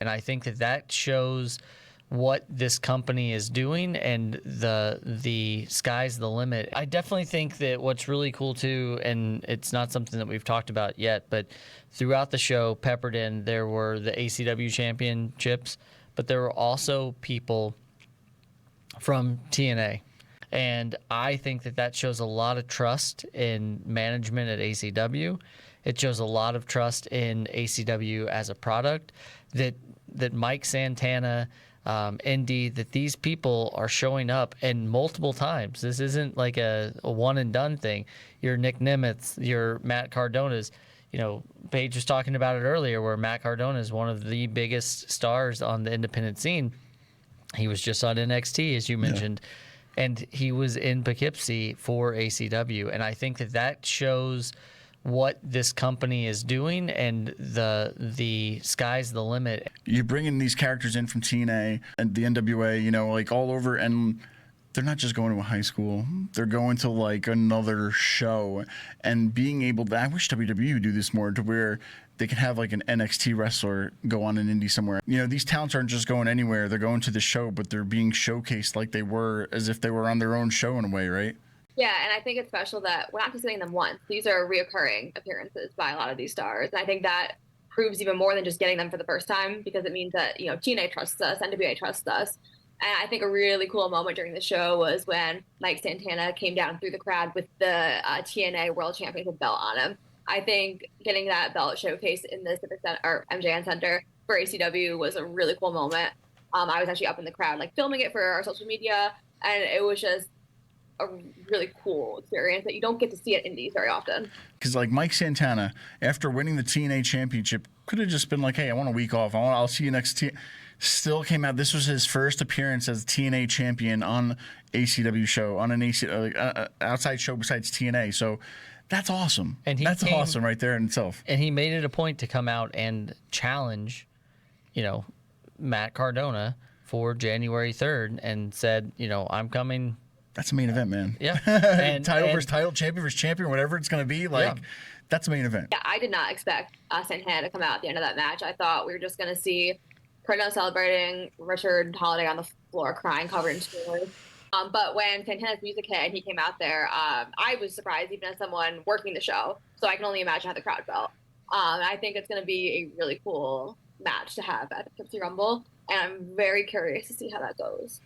And I think that that shows what this company is doing, and the sky's the limit. I definitely think that what's really cool too, and it's not something that we've talked about yet, but throughout the show, peppered in, there were the ACW championships, but there were also people from TNA. And I think that that shows a lot of trust in management at ACW. It shows a lot of trust in ACW as a product, that Mike Santana, Indy, that these people are showing up and multiple times. This isn't like a one and done thing. Your Nick Nimitz, your Matt Cardona's. Paige was talking about it earlier, where Matt Cardona is one of the biggest stars on the independent scene. He was just on NXT, as you mentioned, and he was in Poughkeepsie for ACW. And I think that that shows what this company is doing, and the sky's the limit. You're bringing these characters in from TNA and the NWA, like all over, and they're not just going to a high school. They're going to like another show, and being able to, I wish WWE would do this more, to where they can have like an NXT wrestler go on an indie somewhere. These talents aren't just going anywhere. They're going to the show, but they're being showcased like they were, as if they were on their own show in a way, right? Yeah, and I think it's special that we're not just getting them once. These are reoccurring appearances by a lot of these stars. And I think that proves even more than just getting them for the first time, because it means that, TNA trusts us, NWA trusts us. And I think a really cool moment during the show was when Mike Santana came down through the crowd with the TNA World Championship belt on him. I think getting that belt showcased in the Civic Center, or MJN Center, for ACW was a really cool moment. I was actually up in the crowd, like filming it for our social media, and it was just a really cool experience that you don't get to see at indies very often. Because like Mike Santana, after winning the TNA championship, could have just been like, "Hey, I want a week off. I'll see you next." Still came out. This was his first appearance as TNA champion on ACW show, on an outside show besides TNA. So that's awesome. And that's awesome right there in itself. And he made it a point to come out and challenge, Matt Cardona for January 3rd, and said, I'm coming. That's a main event, man. Yeah. Title versus title, champion versus champion, whatever it's going to be. That's a main event. Yeah, I did not expect Santana to come out at the end of that match. I thought we were just going to see Credo celebrating, Richard Holiday on the floor crying, covered in tears. But when Santana's music hit and he came out there, I was surprised, even as someone working the show. So I can only imagine how the crowd felt. I think it's going to be a really cool match to have at the Poughkeepsie Rumble, and I'm very curious to see how that goes.